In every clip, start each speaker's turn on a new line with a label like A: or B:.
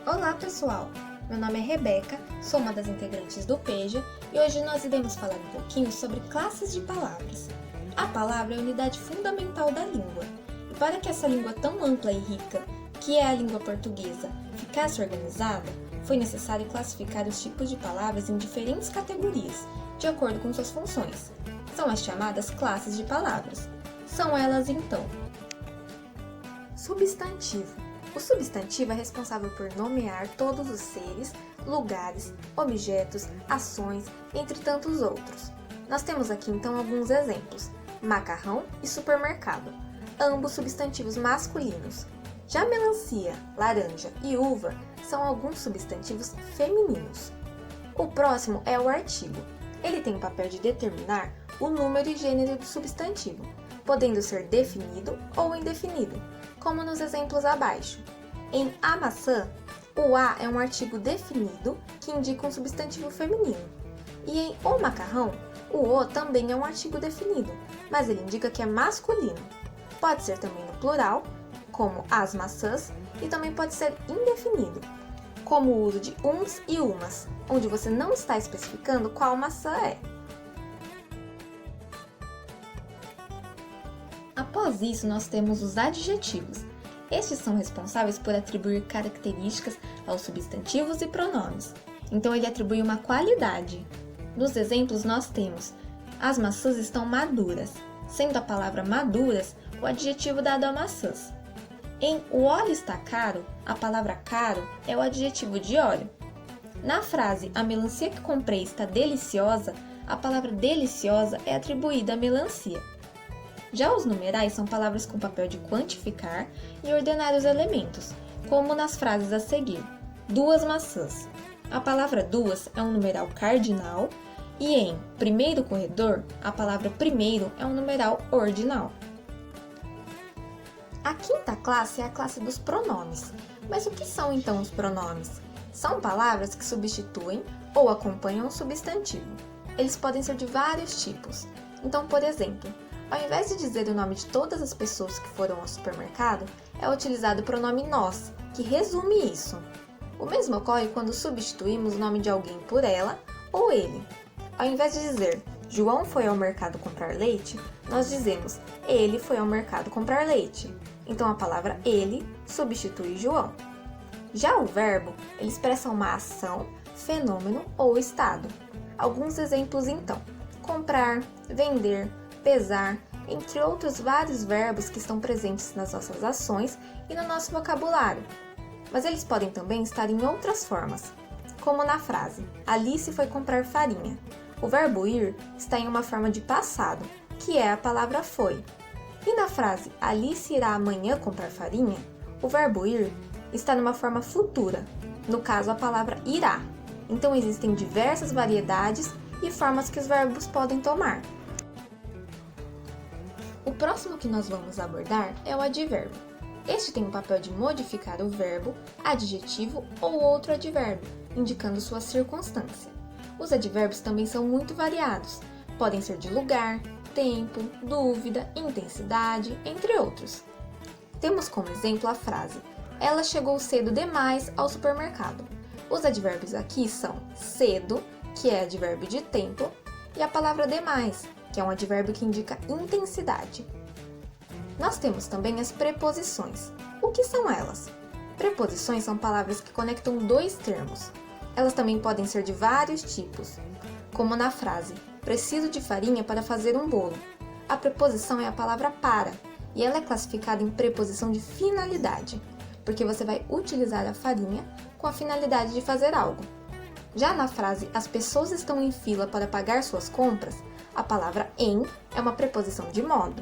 A: Olá pessoal, meu nome é Rebeca, sou uma das integrantes do PEJA e hoje nós iremos falar um pouquinho sobre classes de palavras. A palavra é a unidade fundamental da língua e para que essa língua tão ampla e rica, que é a língua portuguesa, ficasse organizada, foi necessário classificar os tipos de palavras em diferentes categorias, de acordo com suas funções. São as chamadas classes de palavras. São elas então: substantivo. O substantivo é responsável por nomear todos os seres, lugares, objetos, ações, entre tantos outros. Nós temos aqui então alguns exemplos: macarrão e supermercado, ambos substantivos masculinos. Já melancia, laranja e uva são alguns substantivos femininos. O próximo é o artigo. Ele tem o papel de determinar o número e gênero do substantivo, podendo ser definido ou indefinido, como nos exemplos abaixo. Em a maçã, o a é um artigo definido que indica um substantivo feminino. E em o macarrão, o também é um artigo definido, mas ele indica que é masculino. Pode ser também no plural, como as maçãs, e também pode ser indefinido, como o uso de uns e umas, onde você não está especificando qual maçã é. Após isso, nós temos os adjetivos. Estes são responsáveis por atribuir características aos substantivos e pronomes. Então, ele atribui uma qualidade. Nos exemplos, nós temos: as maçãs estão maduras, sendo a palavra maduras o adjetivo dado a maçãs. Em o óleo está caro, a palavra caro é o adjetivo de óleo. Na frase a melancia que comprei está deliciosa, a palavra deliciosa é atribuída à melancia. Já os numerais são palavras com papel de quantificar e ordenar os elementos, como nas frases a seguir: duas maçãs. A palavra duas é um numeral cardinal e em primeiro corredor, a palavra primeiro é um numeral ordinal. A quinta classe é a classe dos pronomes. Mas o que são então os pronomes? São palavras que substituem ou acompanham um substantivo. Eles podem ser de vários tipos. Então, por exemplo, ao invés de dizer o nome de todas as pessoas que foram ao supermercado, é utilizado o pronome nós, que resume isso. O mesmo ocorre quando substituímos o nome de alguém por ela ou ele. Ao invés de dizer João foi ao mercado comprar leite, nós dizemos ele foi ao mercado comprar leite. Então a palavra ele substitui João. Já o verbo, ele expressa uma ação, fenômeno ou estado. Alguns exemplos então: comprar, vender, pesar, entre outros vários verbos que estão presentes nas nossas ações e no nosso vocabulário. Mas eles podem também estar em outras formas, como na frase Alice foi comprar farinha. O verbo ir está em uma forma de passado, que é a palavra foi. E na frase Alice irá amanhã comprar farinha, o verbo ir está numa forma futura, no caso a palavra irá. Então existem diversas variedades e formas que os verbos podem tomar. O próximo que nós vamos abordar é o advérbio. Este tem o papel de modificar o verbo, adjetivo ou outro advérbio, indicando sua circunstância. Os advérbios também são muito variados, podem ser de lugar, tempo, dúvida, intensidade, entre outros. Temos como exemplo a frase ela chegou cedo demais ao supermercado. Os advérbios aqui são cedo, que é advérbio de tempo, e a palavra demais, que é um advérbio que indica intensidade. Nós temos também as preposições. O que são elas? Preposições são palavras que conectam dois termos. Elas também podem ser de vários tipos, como na frase preciso de farinha para fazer um bolo. A preposição é a palavra para, e ela é classificada em preposição de finalidade, porque você vai utilizar a farinha com a finalidade de fazer algo. Já na frase as pessoas estão em fila para pagar suas compras, a palavra em é uma preposição de modo.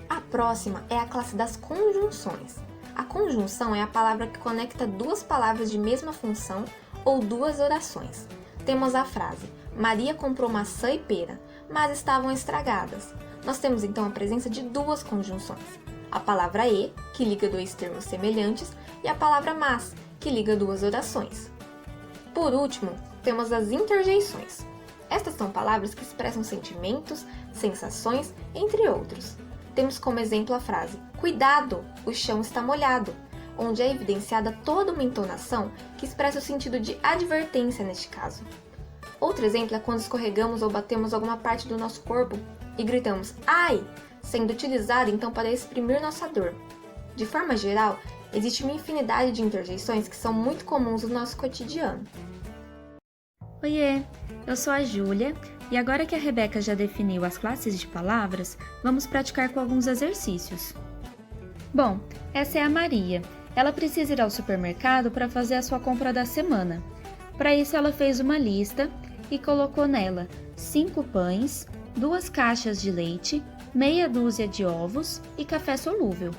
A: A próxima é a classe das conjunções. A conjunção é a palavra que conecta duas palavras de mesma função ou duas orações. Temos a frase Maria comprou maçã e pera, mas estavam estragadas. Nós temos então a presença de duas conjunções. A palavra e, que liga dois termos semelhantes, e a palavra mas, que liga duas orações. Por último, temos as interjeições. Estas são palavras que expressam sentimentos, sensações, entre outros. Temos como exemplo a frase cuidado, o chão está molhado. onde é evidenciada toda uma entonação que expressa o sentido de advertência neste caso. Outro exemplo é quando escorregamos ou batemos alguma parte do nosso corpo e gritamos "ai", sendo utilizado então para exprimir nossa dor. De forma geral, existe uma infinidade de interjeições que são muito comuns no nosso cotidiano.
B: Oiê, eu sou a Júlia e agora que a Rebeca já definiu as classes de palavras, vamos praticar com alguns exercícios. Bom, essa é a Maria. Ela precisa ir ao supermercado para fazer a sua compra da semana. Para isso, ela fez uma lista e colocou nela 5 pães, 2 caixas de leite, meia dúzia de ovos e café solúvel.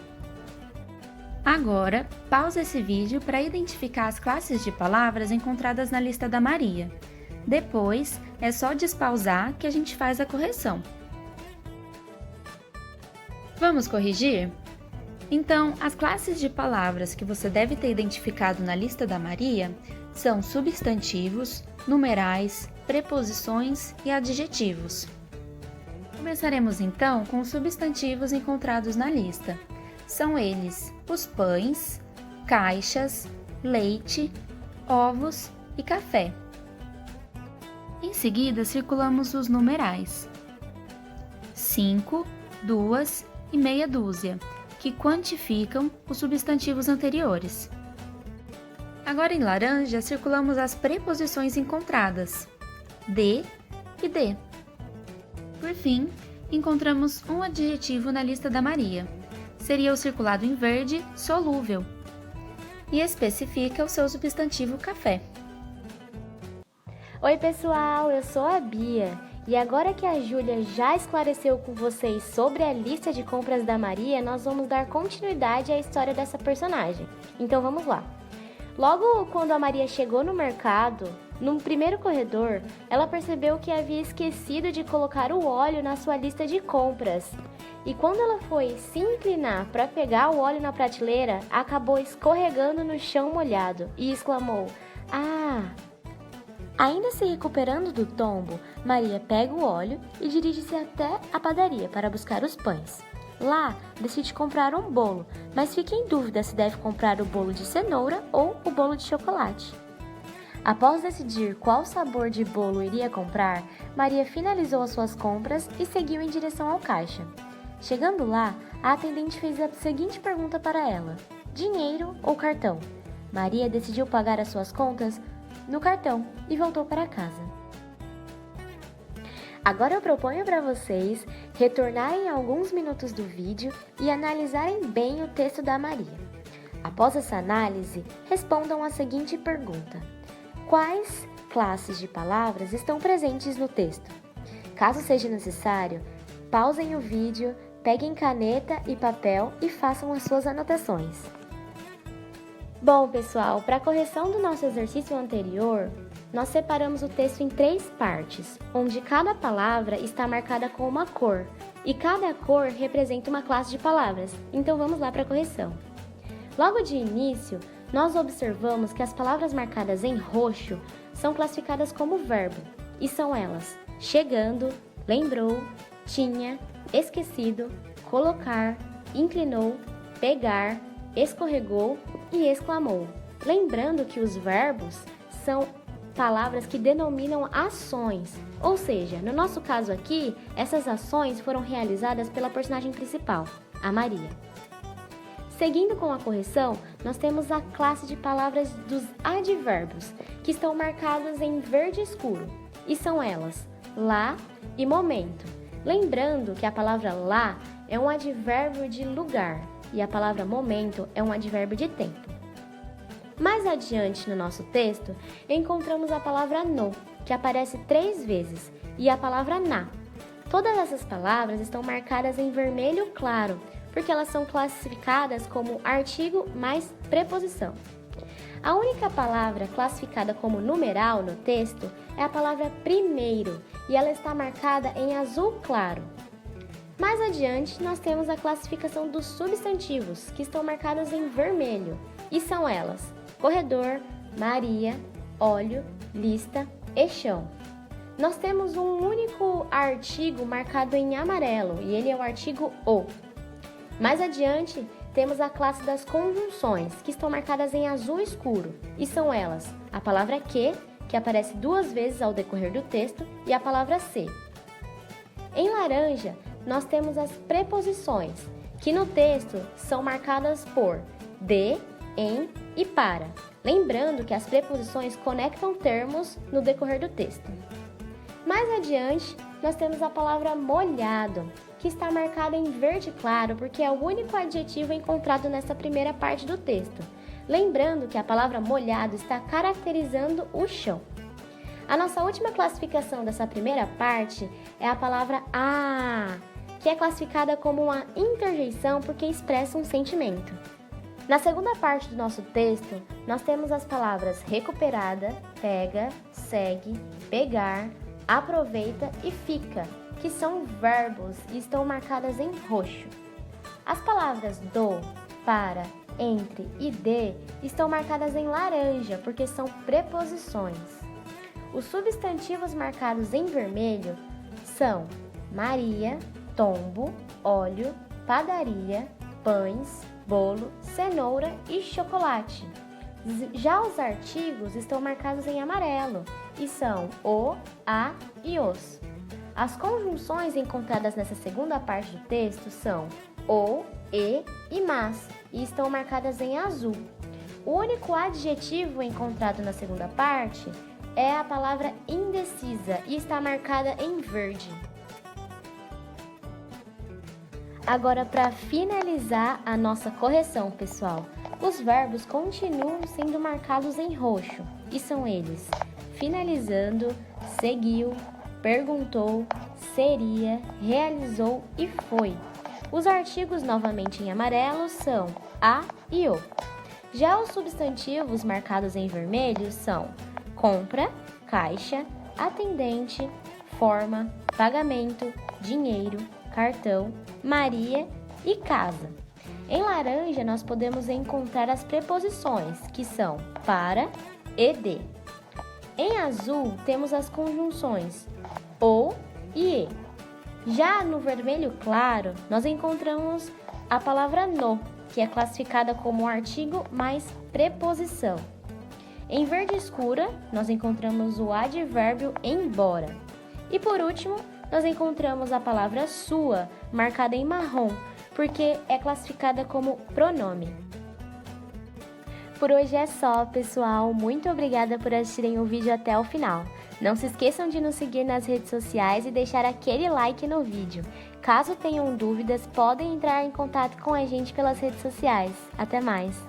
B: Agora, pausa esse vídeo para identificar as classes de palavras encontradas na lista da Maria. Depois, é só despausar que a gente faz a correção. Vamos corrigir? Então, as classes de palavras que você deve ter identificado na lista da Maria são substantivos, numerais, preposições e adjetivos. Começaremos então com os substantivos encontrados na lista. São eles os pães, caixas, leite, ovos e café. Em seguida, circulamos os numerais. 5, 2 e meia dúzia, que quantificam os substantivos anteriores. Agora em laranja, circulamos as preposições encontradas, de e de. Por fim, encontramos um adjetivo na lista da Maria. Seria o circulado em verde, solúvel, e especifica o seu substantivo café.
C: Oi pessoal, eu sou a Bia e agora que a Júlia já esclareceu com vocês sobre a lista de compras da Maria, nós vamos dar continuidade à história dessa personagem. Então vamos lá. Logo quando a Maria chegou no mercado, no primeiro corredor, ela percebeu que havia esquecido de colocar o óleo na sua lista de compras. E quando ela foi se inclinar para pegar o óleo na prateleira, acabou escorregando no chão molhado e exclamou: "Ah!" Ainda se recuperando do tombo, Maria pega o óleo e dirige-se até a padaria para buscar os pães. Lá, decide comprar um bolo, mas fica em dúvida se deve comprar o bolo de cenoura ou o bolo de chocolate. Após decidir qual sabor de bolo iria comprar, Maria finalizou as suas compras e seguiu em direção ao caixa. Chegando lá, a atendente fez a seguinte pergunta para ela: dinheiro ou cartão? Maria decidiu pagar as suas contas no cartão e voltou para casa. Agora eu proponho para vocês retornarem alguns minutos do vídeo e analisarem bem o texto da Maria. Após essa análise, respondam a seguinte pergunta: quais classes de palavras estão presentes no texto? Caso seja necessário, pausem o vídeo, peguem caneta e papel e façam as suas anotações. Bom, pessoal, para a correção do nosso exercício anterior, nós separamos o texto em 3 partes, onde cada palavra está marcada com uma cor, e cada cor representa uma classe de palavras. Então vamos lá para a correção. Logo de início, nós observamos que as palavras marcadas em roxo são classificadas como verbo, e são elas: chegando, lembrou, tinha, esquecido, colocar, inclinou, pegar, escorregou e exclamou. Lembrando que os verbos são palavras que denominam ações, ou seja, no nosso caso aqui, essas ações foram realizadas pela personagem principal, a Maria. Seguindo com a correção, nós temos a classe de palavras dos advérbios, que estão marcadas em verde escuro, e são elas: lá e momento. Lembrando que a palavra lá é um advérbio de lugar, e a palavra momento é um advérbio de tempo. Mais adiante no nosso texto, encontramos a palavra no, que aparece 3 vezes, e a palavra na. Todas essas palavras estão marcadas em vermelho claro, porque elas são classificadas como artigo mais preposição. A única palavra classificada como numeral no texto é a palavra primeiro, e ela está marcada em azul claro. Mais adiante, nós temos a classificação dos substantivos, que estão marcados em vermelho, e são elas: corredor, Maria, óleo, lista e chão. Nós temos um único artigo marcado em amarelo, e ele é o artigo o. Mais adiante, temos a classe das conjunções, que estão marcadas em azul escuro, e são elas a palavra que aparece 2 vezes ao decorrer do texto, e a palavra se. Em laranja, nós temos as preposições, que no texto são marcadas por de, em e para. Lembrando que as preposições conectam termos no decorrer do texto. Mais adiante, nós temos a palavra molhado, que está marcada em verde claro porque é o único adjetivo encontrado nessa primeira parte do texto. Lembrando que a palavra molhado está caracterizando o chão. A nossa última classificação dessa primeira parte é a palavra a, que é classificada como uma interjeição porque expressa um sentimento. Na segunda parte do nosso texto, nós temos as palavras recuperada, pega, segue, pegar, aproveita e fica, que são verbos e estão marcadas em roxo. As palavras do, para, entre e de estão marcadas em laranja porque são preposições. Os substantivos marcados em vermelho são Maria, tombo, óleo, padaria, pães, bolo, cenoura e chocolate. Já os artigos estão marcados em amarelo e são o, a e os. As conjunções encontradas nessa segunda parte do texto são o, e mas e estão marcadas em azul. O único adjetivo encontrado na segunda parte é a palavra indecisa e está marcada em verde. Agora, para finalizar a nossa correção, pessoal, os verbos continuam sendo marcados em roxo e são eles: finalizando, seguiu, perguntou, seria, realizou e foi. Os artigos novamente em amarelo são a e o. Já os substantivos marcados em vermelho são compra, caixa, atendente, forma, pagamento, dinheiro, cartão, Maria e casa. Em laranja nós podemos encontrar as preposições, que são para e de. Em azul temos as conjunções ou e. Já no vermelho claro, nós encontramos a palavra no, que é classificada como artigo mais preposição. Em verde escura, nós encontramos o advérbio embora. E por último, nós encontramos a palavra sua, marcada em marrom, porque é classificada como pronome. Por hoje é só, pessoal. Muito obrigada por assistirem o vídeo até o final. Não se esqueçam de nos seguir nas redes sociais e deixar aquele like no vídeo. Caso tenham dúvidas, podem entrar em contato com a gente pelas redes sociais. Até mais!